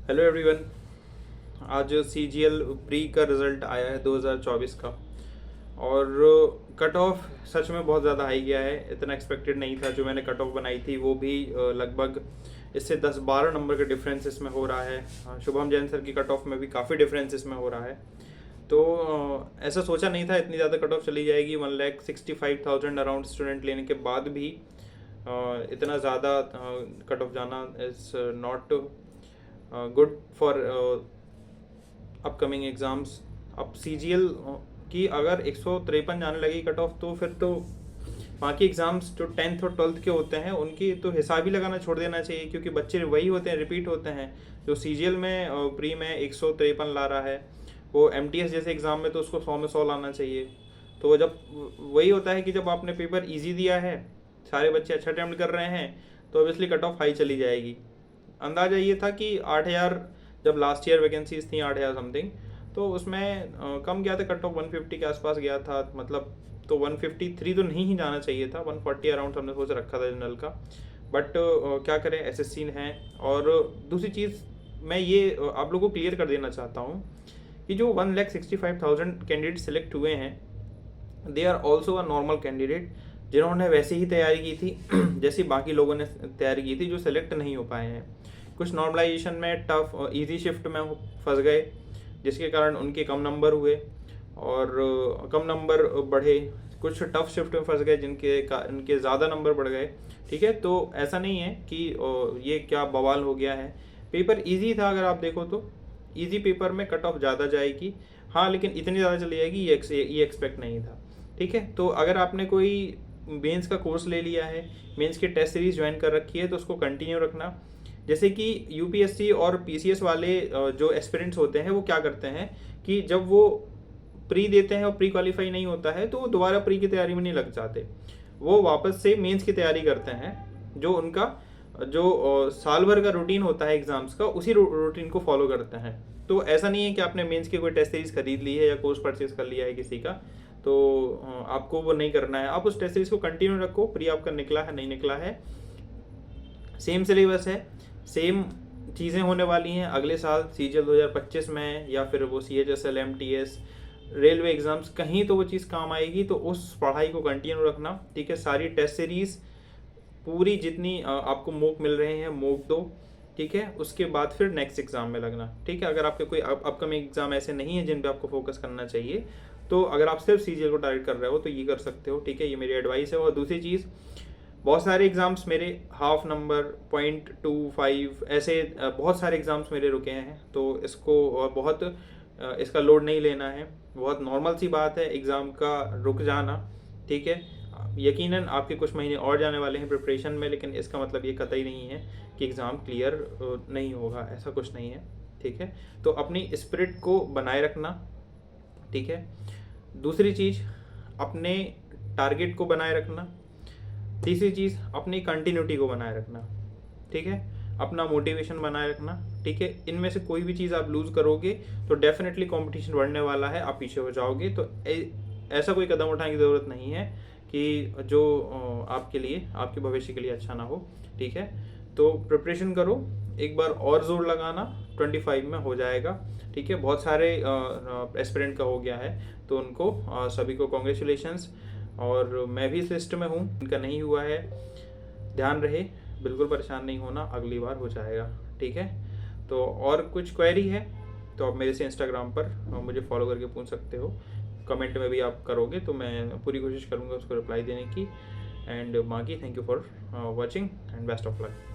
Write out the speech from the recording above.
Hello everyone. आज CGL pre का result आया है 2024 का। और कट ऑफ सच में बहुत ज़्यादा हाई गया है। इतना एक्सपेक्टेड नहीं था। जो मैंने कट ऑफ बनाई थी वो भी लगभग इससे 10-12 नंबर का डिफरेंस इसमें हो रहा है। शुभम जैन सर की कट ऑफ में भी काफ़ी डिफरेंस इसमें हो रहा है। तो ऐसा सोचा नहीं था इतनी ज़्यादा कट ऑफ चली जाएगी। 1,65,000 अराउंड स्टूडेंट लेने के बाद भी इतना ज़्यादा कट ऑफ जाना is not good for upcoming exams. अब सीजीएल की अगर 153 जाने लगी कट ऑफ तो फिर तो बाकी एग्ज़ाम्स जो 10th और 12th के होते हैं उनकी तो हिसाब ही लगाना छोड़ देना चाहिए, क्योंकि बच्चे वही होते हैं, रिपीट होते हैं। जो सीजीएल में प्री में 153 ला रहा है, वो एमटीएस जैसे एग्ज़ाम में तो उसको 100 में 100 लाना चाहिए। तो जब वही होता है कि जब आपने पेपर ईजी दिया है, सारे बच्चे अच्छा अटैम्प्ट कर रहे हैं, तो ऑब्वियसली कट ऑफ हाई चली जाएगी। अंदाज़ा ये था कि 8,000 जब लास्ट ईयर वैकेंसीज थी 8,000 समथिंग, तो उसमें कम गया था कट ऑफ 150 के आसपास गया था। मतलब तो 153 तो नहीं ही जाना चाहिए था, 140 अराउंड हमने सोच रखा था जनरल का। बट क्या करें, एसएससी है। और दूसरी चीज़ मैं ये आप लोगों को क्लियर कर देना चाहता हूँ कि जो 1,65,000 कैंडिडेट सेलेक्ट हुए हैं, they are also a normal candidate जिन्होंने वैसे ही तैयारी की थी जैसी बाकी लोगों ने तैयारी की थी, जो सेलेक्ट नहीं हो पाए हैं। कुछ नॉर्मलाइजेशन में टफ इजी शिफ्ट में फंस गए, जिसके कारण उनके कम नंबर हुए और कम नंबर बढ़े। कुछ टफ शिफ्ट में फंस गए उनके ज़्यादा नंबर बढ़ गए। ठीक है, तो ऐसा नहीं है कि ये क्या बवाल हो गया है। पेपर इजी था, अगर आप देखो तो इजी पेपर में कट ऑफ ज़्यादा जाएगी। हाँ, लेकिन इतनी ज़्यादा चली जाएगी ये एक्सपेक्ट नहीं था। ठीक है, तो अगर आपने कोई मेंस का कोर्स ले लिया है, मेंस की टेस्ट सीरीज ज्वाइन कर रखी है, तो उसको कंटिन्यू रखना। जैसे कि यूपीएससी और पीसीएस वाले जो एस्पिरेंट्स होते हैं वो क्या करते हैं कि जब वो प्री देते हैं और प्री क्वालिफाई नहीं होता है तो वो दोबारा प्री की तैयारी में नहीं लग जाते, वो वापस से मेंस की तैयारी करते हैं। जो उनका जो साल भर का रूटीन होता है एग्जाम्स का, उसी रूटीन को फॉलो करते हैं। तो ऐसा नहीं है कि आपने मेंस की कोई टेस्ट सीरीज खरीद ली है या कोर्स परचेज कर लिया है किसी का, तो आपको वो नहीं करना है। आप उस टेस्ट सीरीज को कंटिन्यू रखो। प्री आपका निकला है नहीं निकला है, सेम सिलेबस है, सेम चीज़ें होने वाली हैं अगले साल सीजीएल 2025 में, या फिर वो सीएचएसएल, एमटीएस, रेलवे एग्जाम्स, कहीं तो वो चीज़ काम आएगी। तो उस पढ़ाई को कंटिन्यू रखना। ठीक है, सारी टेस्ट सीरीज पूरी जितनी आपको मॉक मिल रहे हैं मॉक दो। ठीक है, उसके बाद फिर नेक्स्ट एग्जाम में लगना। ठीक है, अगर आपके कोई अपकमिंग एग्जाम ऐसे नहीं है जिन पे आपको फोकस करना चाहिए, तो अगर आप सिर्फ सीजीएल को टारगेट कर रहे हो तो ये कर सकते हो। ठीक है, ये मेरी एडवाइस है। और दूसरी चीज़, बहुत सारे एग्ज़ाम्स मेरे हाफ नंबर 0.25 ऐसे बहुत सारे एग्ज़ाम्स मेरे रुके हैं, तो इसको बहुत इसका लोड नहीं लेना है। बहुत नॉर्मल सी बात है एग्ज़ाम का रुक जाना। ठीक है, यकीनन आपके कुछ महीने और जाने वाले हैं प्रिपरेशन में, लेकिन इसका मतलब ये कतई नहीं है कि एग्ज़ाम क्लियर नहीं होगा, ऐसा कुछ नहीं है। ठीक है, तो अपनी स्पिरिट को बनाए रखना। ठीक है, दूसरी चीज़, अपने टारगेट को बनाए रखना। तीसरी चीज़, अपनी कंटिन्यूटी को बनाए रखना। ठीक है, अपना मोटिवेशन बनाए रखना। ठीक है, इनमें से कोई भी चीज़ आप लूज़ करोगे तो डेफिनेटली कंपटीशन बढ़ने वाला है, आप पीछे हो जाओगे। तो ऐसा कोई कदम उठाने की ज़रूरत नहीं है कि जो आपके लिए, आपके भविष्य के लिए अच्छा ना हो। ठीक है, तो प्रिपरेशन करो, एक बार और जोर लगाना, 25 में हो जाएगा। ठीक है, बहुत सारे एस्पिरेंट का हो गया है, तो उनको सभी को कॉन्ग्रेचुलेशंस। और मैं भी इस लिस्ट में हूँ, इनका नहीं हुआ है, ध्यान रहे, बिल्कुल परेशान नहीं होना, अगली बार हो जाएगा। ठीक है, तो और कुछ क्वेरी है तो आप मेरे से इंस्टाग्राम पर मुझे फॉलो करके पूछ सकते हो। कमेंट में भी आप करोगे तो मैं पूरी कोशिश करूँगा उसको रिप्लाई देने की। एंड बाकी thank you for watching and best of luck.